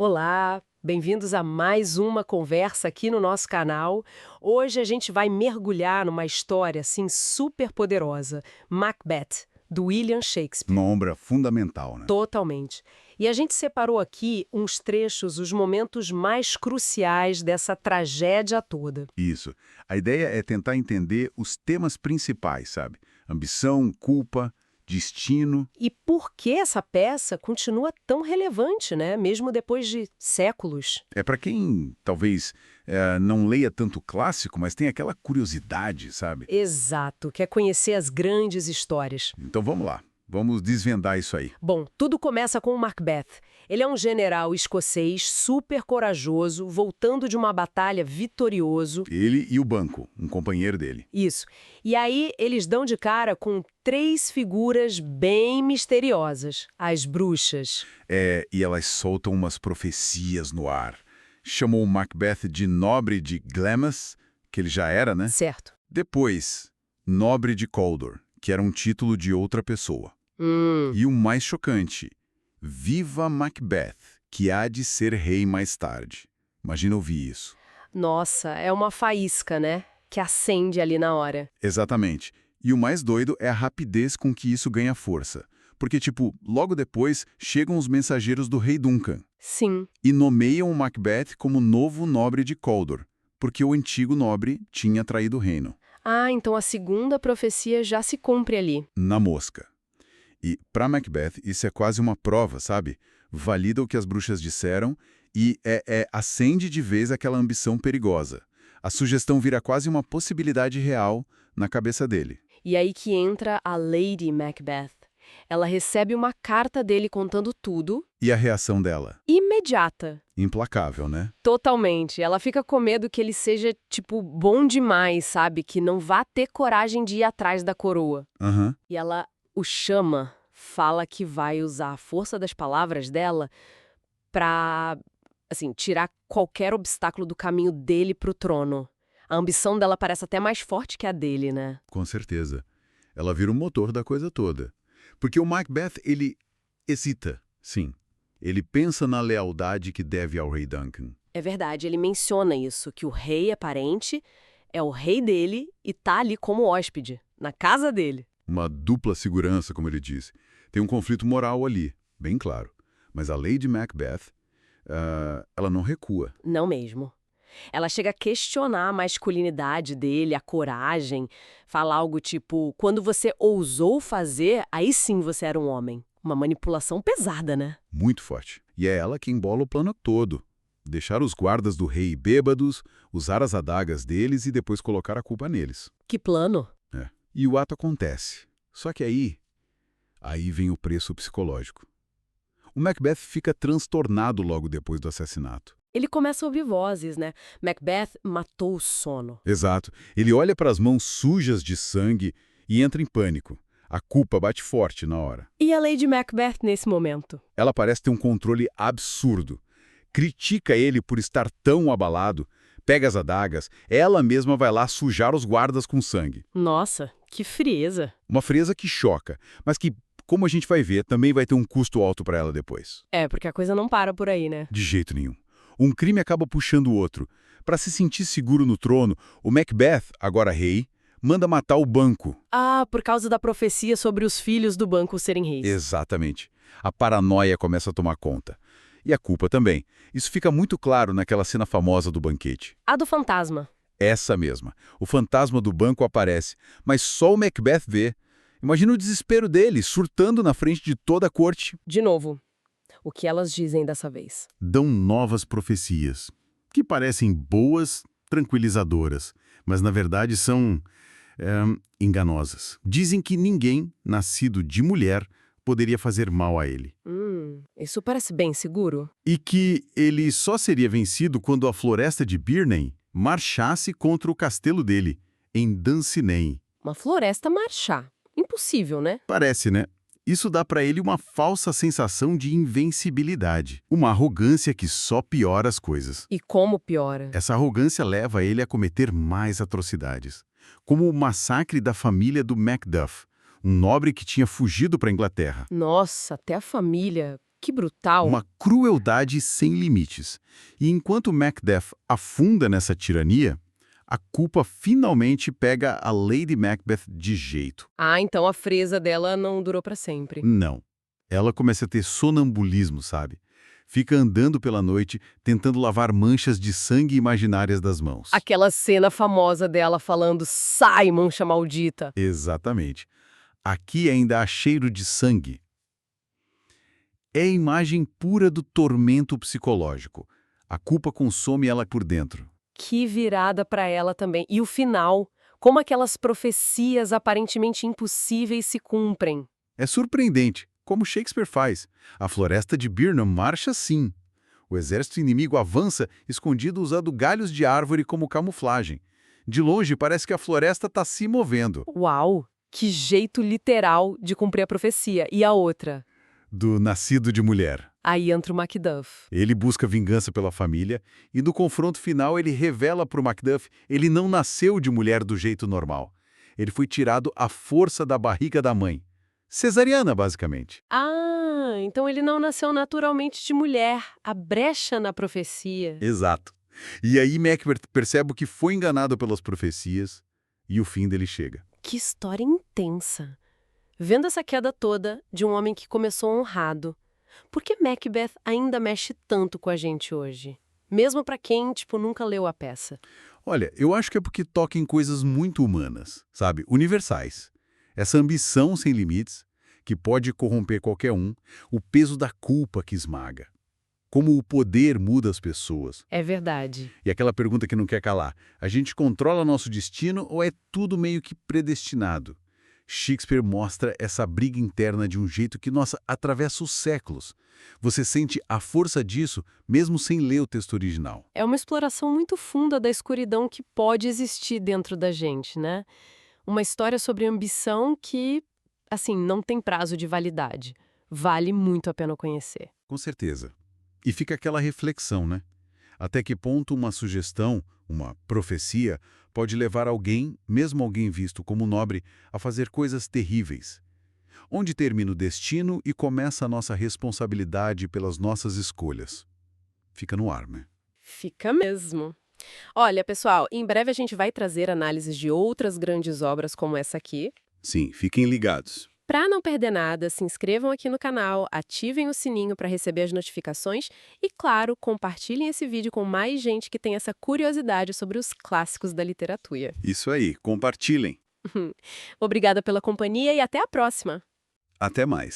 Olá, bem-vindos a mais uma conversa aqui no nosso canal. Hoje a gente vai mergulhar numa história assim super poderosa, Macbeth, do William Shakespeare. Uma obra fundamental, né? Totalmente. E a gente separou aqui uns trechos, os momentos mais cruciais dessa tragédia toda. Isso. A ideia é tentar entender os temas principais, sabe? Ambição, culpa, destino. E por que essa peça continua tão relevante, né? Mesmo depois de séculos. É para quem talvez não leia tanto clássico, mas tem aquela curiosidade, sabe? Exato, quer conhecer as grandes histórias. Então vamos lá. Vamos desvendar isso aí. Bom, tudo começa com o Macbeth. Ele é um general escocês super corajoso, voltando de uma batalha vitorioso. Ele e o banco, um companheiro dele. Isso. E aí eles dão de cara com três figuras bem misteriosas: as bruxas. E elas soltam umas profecias no ar. Chamou o Macbeth de nobre de Glamis, que ele já era, né? Certo. Depois, nobre de Cawdor, que era um título de outra pessoa. E o mais chocante, viva Macbeth, que há de ser rei mais tarde. Imagina ouvir isso. Nossa, é uma faísca, né? Que acende ali na hora. Exatamente. E o mais doido é a rapidez com que isso ganha força. Porque, logo depois chegam os mensageiros do rei Duncan Sim. e nomeiam o Macbeth como novo nobre de Cawdor, porque o antigo nobre tinha traído o reino. Ah, então a segunda profecia já se cumpre ali. Na mosca. E, para Macbeth, isso é quase uma prova, sabe? Valida o que as bruxas disseram e acende de vez aquela ambição perigosa. A sugestão vira quase uma possibilidade real na cabeça dele. E aí que entra a Lady Macbeth. Ela recebe uma carta dele contando tudo. E a reação dela? Imediata. Implacável, né? Totalmente. Ela fica com medo que ele seja, bom demais, sabe? Que não vá ter coragem de ir atrás da coroa. Aham. E ela o chama, fala que vai usar a força das palavras dela pra, assim, tirar qualquer obstáculo do caminho dele pro trono. A ambição dela parece até mais forte que a dele, né? Com certeza. Ela vira o motor da coisa toda. Porque o Macbeth, ele hesita, sim. Ele pensa na lealdade que deve ao rei Duncan. É verdade, ele menciona isso, que o rei é parente, é o rei dele e tá ali como hóspede, na casa dele. Uma dupla segurança, como ele disse. Tem um conflito moral ali, bem claro. Mas a Lady Macbeth, ela não recua. Não mesmo. Ela chega a questionar a masculinidade dele, a coragem, fala algo tipo, quando você ousou fazer, aí sim você era um homem. Uma manipulação pesada, né? Muito forte. E é ela que embola o plano todo. Deixar os guardas do rei bêbados, usar as adagas deles e depois colocar a culpa neles. Que plano? E o ato acontece. Só que aí vem o preço psicológico. O Macbeth fica transtornado logo depois do assassinato. Ele começa a ouvir vozes, né? Macbeth matou o sono. Exato. Ele olha para as mãos sujas de sangue e entra em pânico. A culpa bate forte na hora. E a Lady Macbeth nesse momento? Ela parece ter um controle absurdo. Critica ele por estar tão abalado, pega as adagas, ela mesma vai lá sujar os guardas com sangue. Nossa, que frieza. Uma frieza que choca, mas que, como a gente vai ver, também vai ter um custo alto para ela depois. É, porque a coisa não para por aí, né? De jeito nenhum. Um crime acaba puxando o outro. Para se sentir seguro no trono, o Macbeth, agora rei, manda matar o banco. Ah, por causa da profecia sobre os filhos do banco serem reis. Exatamente. A paranoia começa a tomar conta. E a culpa também. Isso fica muito claro naquela cena famosa do banquete. A do fantasma. Essa mesma. O fantasma do banco aparece, mas só o Macbeth vê. Imagina o desespero dele, surtando na frente de toda a corte. De novo, o que elas dizem dessa vez? Dão novas profecias, que parecem boas, tranquilizadoras, mas na verdade são enganosas. Dizem que ninguém, nascido de mulher, poderia fazer mal a ele. Isso parece bem seguro. E que ele só seria vencido quando a floresta de Birnam marchasse contra o castelo dele, em Dunsinane. Uma floresta marchar. Impossível, né? Parece, né? Isso dá para ele uma falsa sensação de invencibilidade, uma arrogância que só piora as coisas. E como piora? Essa arrogância leva ele a cometer mais atrocidades, como o massacre da família do Macduff, um nobre que tinha fugido para a Inglaterra. Nossa, até a família. Que brutal. Uma crueldade sem limites. E enquanto Macbeth afunda nessa tirania, a culpa finalmente pega a Lady Macbeth de jeito. Ah, então a fresa dela não durou pra sempre. Não. Ela começa a ter sonambulismo, sabe? Fica andando pela noite, tentando lavar manchas de sangue imaginárias das mãos. Aquela cena famosa dela falando, sai, mancha maldita. Exatamente. Aqui ainda há cheiro de sangue. É a imagem pura do tormento psicológico. A culpa consome ela por dentro. Que virada pra ela também. E o final, como aquelas profecias aparentemente impossíveis se cumprem. É surpreendente, como Shakespeare faz. A floresta de Birnam marcha sim. O exército inimigo avança, escondido usando galhos de árvore como camuflagem. De longe, parece que a floresta está se movendo. Uau! Que jeito literal de cumprir a profecia. E a outra? Do nascido de mulher. Aí entra o Macduff. Ele busca vingança pela família e no confronto final ele revela para o Macduff ele não nasceu de mulher do jeito normal. Ele foi tirado à força da barriga da mãe. Cesariana, basicamente. Ah, então ele não nasceu naturalmente de mulher. A brecha na profecia. Exato. E aí Macbeth percebe que foi enganado pelas profecias e o fim dele chega. Que história intensa. Vendo essa queda toda de um homem que começou honrado, por que Macbeth ainda mexe tanto com a gente hoje? Mesmo pra quem, nunca leu a peça. Olha, eu acho que é porque toca em coisas muito humanas, sabe? Universais. Essa ambição sem limites, que pode corromper qualquer um, o peso da culpa que esmaga. Como o poder muda as pessoas. É verdade. E aquela pergunta que não quer calar, a gente controla nosso destino ou é tudo meio que predestinado? Shakespeare mostra essa briga interna de um jeito que, nossa, atravessa os séculos. Você sente a força disso mesmo sem ler o texto original. É uma exploração muito funda da escuridão que pode existir dentro da gente, né? Uma história sobre ambição que, não tem prazo de validade. Vale muito a pena conhecer. Com certeza. E fica aquela reflexão, né? Até que ponto uma sugestão, uma profecia, pode levar alguém, mesmo alguém visto como nobre, a fazer coisas terríveis? Onde termina o destino e começa a nossa responsabilidade pelas nossas escolhas? Fica no ar, né? Fica mesmo. Olha, pessoal, em breve a gente vai trazer análises de outras grandes obras como essa aqui. Sim, fiquem ligados. Para não perder nada, se inscrevam aqui no canal, ativem o sininho para receber as notificações e, claro, compartilhem esse vídeo com mais gente que tem essa curiosidade sobre os clássicos da literatura. Isso aí, compartilhem. Obrigada pela companhia e até a próxima! Até mais.